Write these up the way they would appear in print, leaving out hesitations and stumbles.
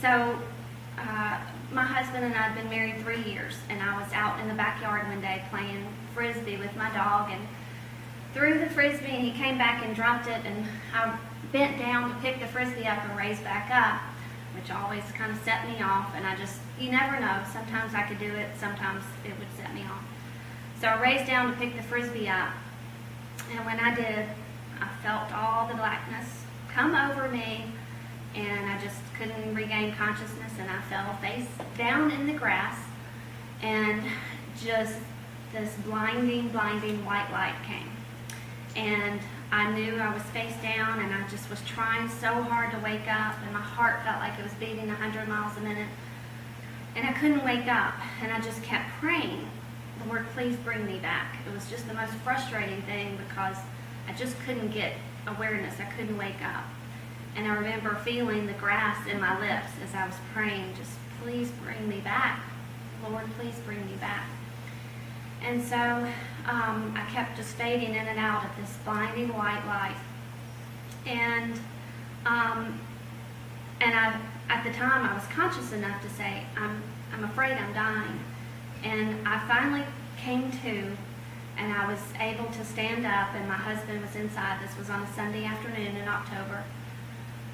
So my husband and I had been married 3 years, and I was out in the backyard one day playing frisbee with my dog, and threw the frisbee, and he came back and dropped it, and I bent down to pick the frisbee up and raise back up, which always kind of set me off. And you never know, sometimes I could do it, sometimes it would set me off. So I raised down to pick the frisbee up, and when I did, I felt all the blackness come over me, and I just couldn't regain consciousness, and I fell face down in the grass, and just this blinding white light came. And I knew I was face down, and I just was trying so hard to wake up, and my heart felt like it was beating 100 miles a minute, and I couldn't wake up, and I just kept praying, Lord, please bring me back. It was just the most frustrating thing because I just couldn't get awareness. I couldn't wake up. And I remember feeling the grass in my lips as I was praying, just please bring me back. Lord, please bring me back. And so I kept just fading in and out of this blinding white light. And at the time I was conscious enough to say, I'm afraid I'm dying. And I finally came to, and I was able to stand up, and my husband was inside. This was on a Sunday afternoon in October.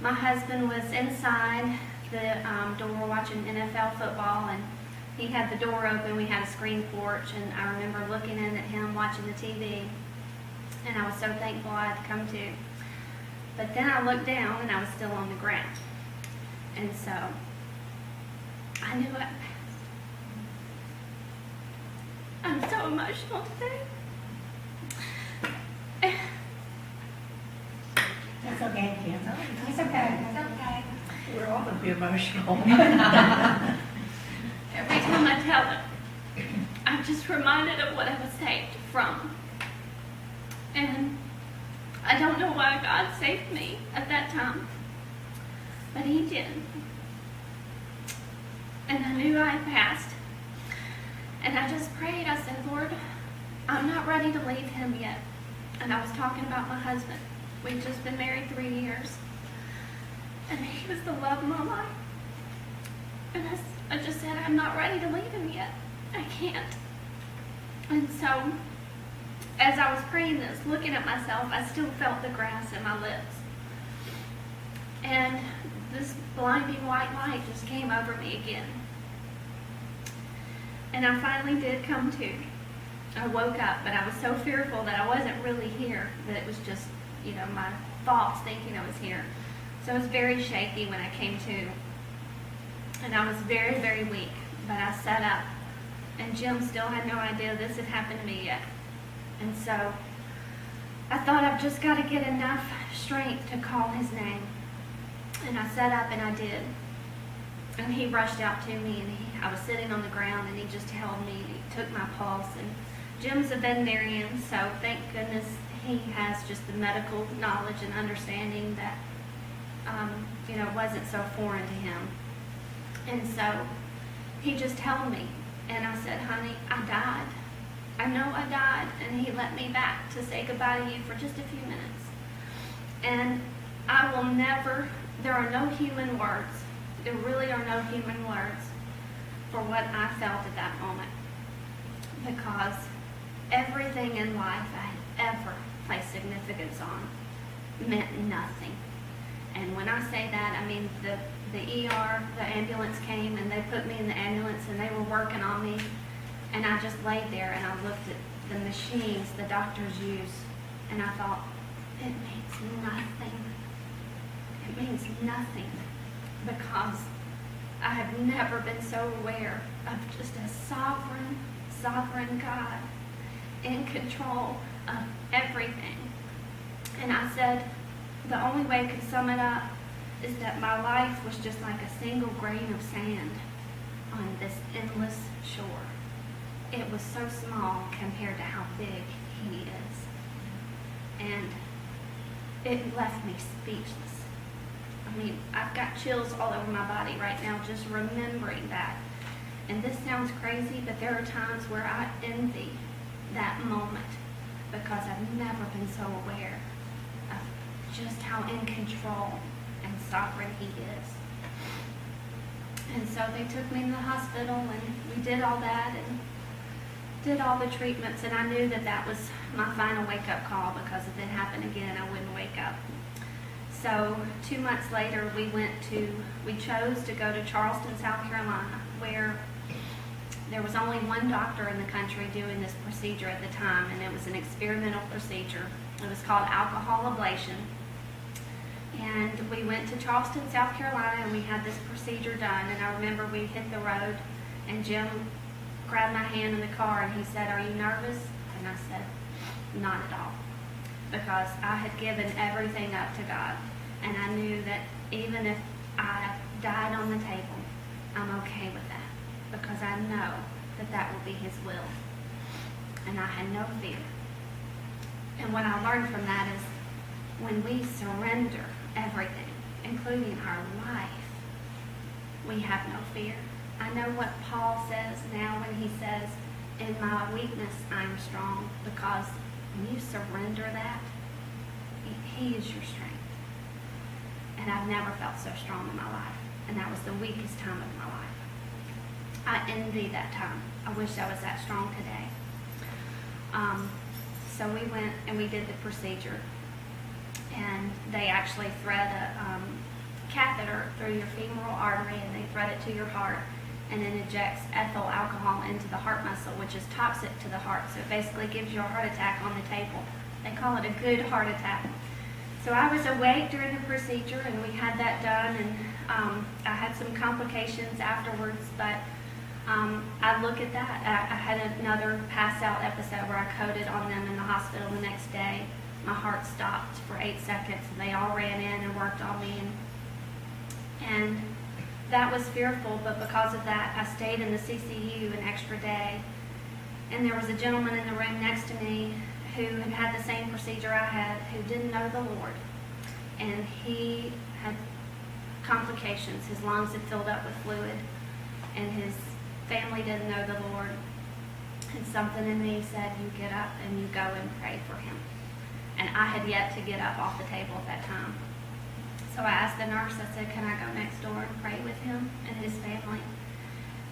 My husband was inside the door watching NFL football, and he had the door open. We had a screen porch, and I remember looking in at him watching the TV, and I was so thankful I had come to. But then I looked down, and I was still on the ground. And so I knew I passed. I'm so emotional today. That's okay, Kim. It's okay. It's okay. We're all going to be emotional. Every time I tell it, I'm just reminded of what I was saved from. And I don't know why God saved me at that time, but He did. And I knew I had passed. And I just prayed. I said, Lord, I'm not ready to leave Him yet. And I was talking about my husband. We'd just been married 3 years. And he was the love of my life. And I just said, I'm not ready to leave Him yet. I can't. And so, as I was praying this, looking at myself, I still felt the grass in my lips. And this blinding white light just came over me again. And I finally did come to. I woke up, but I was so fearful that I wasn't really here, that it was just, my thoughts thinking I was here. So I was very shaky when I came to. And I was very, very weak. But I sat up. And Jim still had no idea this had happened to me yet. And so I thought, I've just got to get enough strength to call his name. And I sat up, and I did. And he rushed out to me, and I was sitting on the ground, and he just held me, and he took my pulse. And Jim's a veterinarian, so thank goodness he has just the medical knowledge and understanding that, wasn't so foreign to him. And so he just held me, and I said, honey, I died. I know I died. And he let me back to say goodbye to you for just a few minutes. And I will never, there are no human words. There really are no human words for what I felt at that moment, because everything in life I had ever placed significance on meant nothing. And when I say that, I mean the ER, the ambulance came, and they put me in the ambulance, and they were working on me, and I just laid there, and I looked at the machines the doctors use, and I thought, it means nothing. It means nothing. Because I have never been so aware of just a sovereign God in control of everything. And I said, the only way I could sum it up is that my life was just like a single grain of sand on this endless shore. It was so small compared to how big He is. And it left me speechless. I mean, I've got chills all over my body right now just remembering that. And this sounds crazy, but there are times where I envy that moment because I've never been so aware of just how in control and sovereign He is. so they took me to the hospital, and we did all that and did all the treatments, and I knew that that was my final wake-up call, because if it happened again, I wouldn't wake up. So 2 months later, we chose to go to Charleston, South Carolina, where there was only one doctor in the country doing this procedure at the time, and it was an experimental procedure. It was called alcohol ablation. And we went to Charleston, South Carolina, and we had this procedure done. And I remember we hit the road, and Jim grabbed my hand in the car, and he said, "Are you nervous?" And I said, "Not at all," because I had given everything up to God. And I knew that even if I died on the table, I'm okay with that, because I know that that will be His will. And I had no fear. And what I learned from that is, when we surrender everything, including our life, we have no fear. I know what Paul says now when he says, "In my weakness I'm strong," because when you surrender that, He is your strength. And I've never felt so strong in my life. And that was the weakest time of my life. I envy that time. I wish I was that strong today. So we went and we did the procedure. And they actually thread a catheter through your femoral artery, and they thread it to your heart, and it injects ethyl alcohol into the heart muscle, which is toxic to the heart. So it basically gives you a heart attack on the table. They call it a good heart attack. So I was awake during the procedure, and we had that done, and I had some complications afterwards, but I look at that. I had another pass-out episode where I coded on them in the hospital the next day. My heart stopped for 8 seconds, and they all ran in and worked on me, and that was fearful, but because of that, I stayed in the CCU an extra day. And there was a gentleman in the room next to me who had had the same procedure I had, who didn't know the Lord. And he had complications. His lungs had filled up with fluid, and his family didn't know the Lord. And something in me said, "You get up and you go and pray for him." And I had yet to get up off the table at that time. So I asked the nurse, I said, "Can I go next door and pray with him and his family?"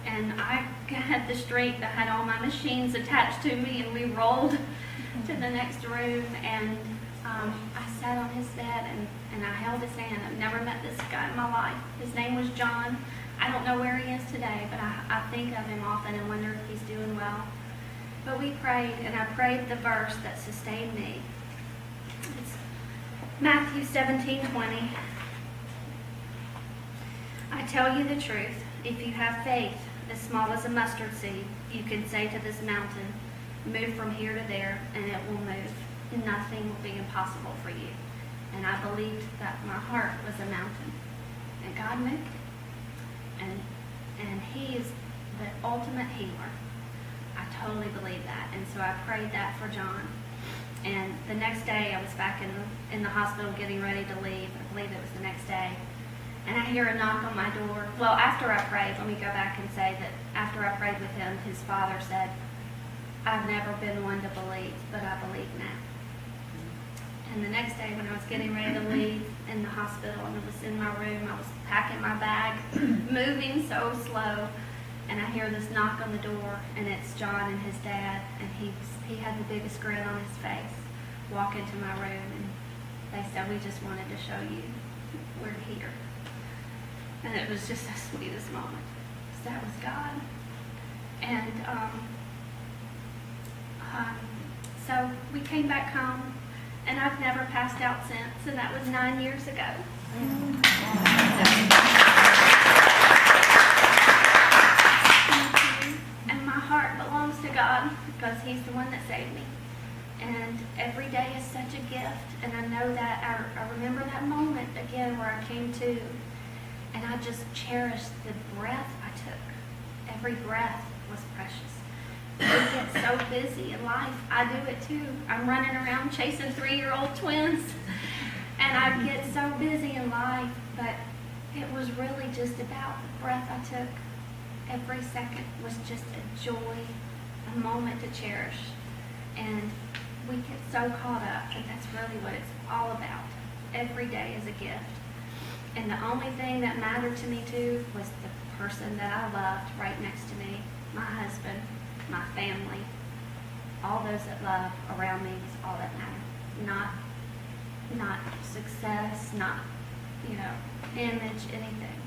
And I had the strength. I had all my machines attached to me, and we rolled to the next room, and I sat on his bed, and I held his hand. I've never met this guy in my life. His name was John. I don't know where he is today, but I think of him often and wonder if he's doing well. But we prayed, and I prayed the verse that sustained me. It's Matthew 17:20. "I tell you the truth, if you have faith as small as a mustard seed, you can say to this mountain, 'Move from here to there,' and it will move. And nothing will be impossible for you." And I believed that my heart was a mountain, and God moved it. And He is the ultimate healer. I totally believe that. And so I prayed that for John. And the next day, I was back in the hospital getting ready to leave. I believe it was the next day. And I hear a knock on my door. Well, after I prayed, let me go back and say that after I prayed with him, his father said, "I've never been one to believe, but I believe now." And the next day, when I was getting ready to leave in the hospital, and I was in my room, I was packing my bag, moving so slow, and I hear this knock on the door, and it's John and his dad, and he had the biggest grin on his face, walk into my room, and they said, "We just wanted to show you we're here." And it was just the sweetest moment. So that was God. And so we came back home, and I've never passed out since, and that was 9 years ago. And my heart belongs to God, because He's the one that saved me. And every day is such a gift, and I know that. I remember that moment again where I came to, and I just cherished the breath I took. Every breath was precious. We get so busy in life. I do it too. I'm running around chasing 3-year-old twins, and I get so busy in life, but it was really just about the breath I took. Every second was just a joy, a moment to cherish. And we get so caught up, but that's really what it's all about. Every day is a gift. And the only thing that mattered to me too was the person that I loved right next to me, my husband, my family, all those that love around me is all that mattered. Not success, not, image, anything.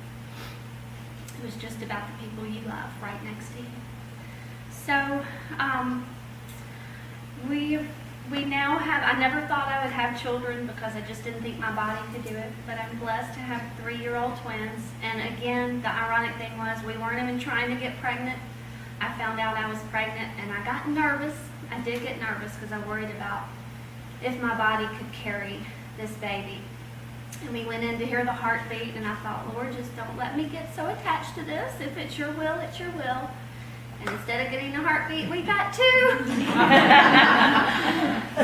It was just about the people you love right next to you. So, we now have, I never thought I would have children because I just didn't think my body could do it, but I'm blessed to have 3-year-old twins. And again, the ironic thing was we weren't even trying to get pregnant. I found out I was pregnant and I got nervous. I did get nervous because I worried about if my body could carry this baby. And we went in to hear the heartbeat and I thought, Lord, just don't let me get so attached to this. If it's your will, it's your will. And instead of getting a heartbeat, we got 2. So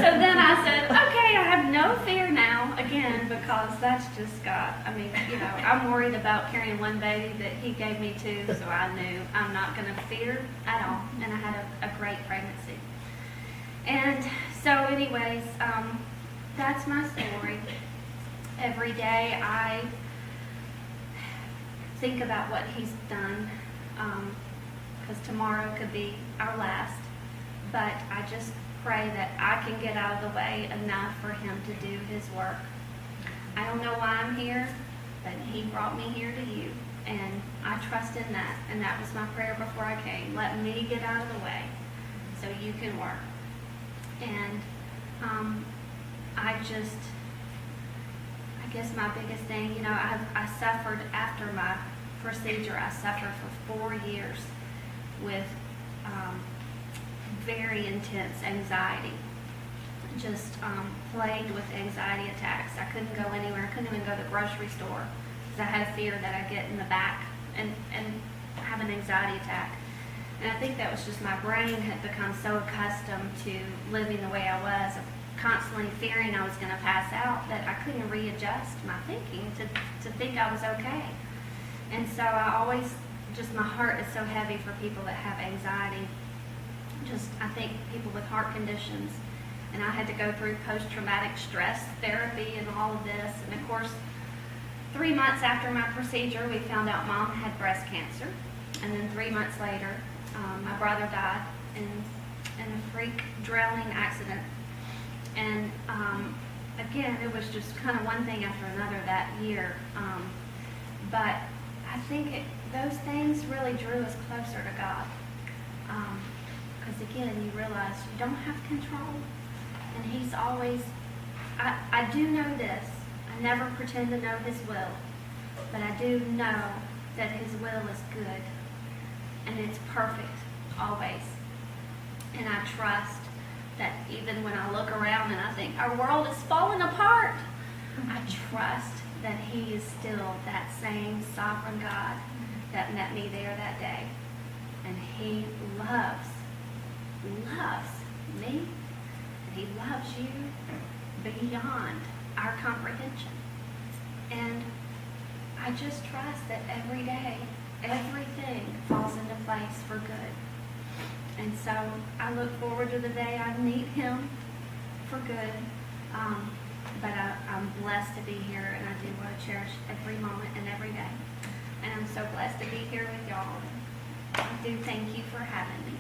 then I said, okay, I have no fear now, again, because that's just God. I mean, I'm worried about carrying one baby that He gave me 2, so I knew I'm not going to fear at all. And I had a great pregnancy. And so anyways, that's my story. Every day I think about what He's done. Because tomorrow could be our last. But I just pray that I can get out of the way enough for Him to do His work. I don't know why I'm here, but He brought me here to you. And I trust in that. And that was my prayer before I came. Let me get out of the way so you can work. And I guess my biggest thing, I suffered after my procedure. I suffered for 4 years with very intense anxiety, just plagued with anxiety attacks. I couldn't go anywhere. I couldn't even go to the grocery store because I had a fear that I'd get in the back and have an anxiety attack. And I think that was just my brain had become so accustomed to living the way I was, of constantly fearing I was going to pass out, that I couldn't readjust my thinking to think I was okay. And so I always, just my heart is so heavy for people that have anxiety. I think people with heart conditions. And I had to go through post-traumatic stress therapy and all of this. And of course, 3 months after my procedure, we found out Mom had breast cancer. And then 3 months later, my brother died in a freak drowning accident. And again, it was just kind of one thing after another that year. But I think those things really drew us closer to God. Because again, you realize you don't have control. And He's always, I do know this. I never pretend to know His will. But I do know that His will is good. And it's perfect, always. And I trust that even when I look around and I think our world is falling apart, I trust that He is still that same sovereign God that met me there that day. And He loves me. And He loves you beyond our comprehension. And I just trust that every day, everything falls into place for good. And so I look forward to the day I meet Him for good. But I'm blessed to be here, and I do want to cherish every moment and every day. And I'm so blessed to be here with y'all. I do thank you for having me.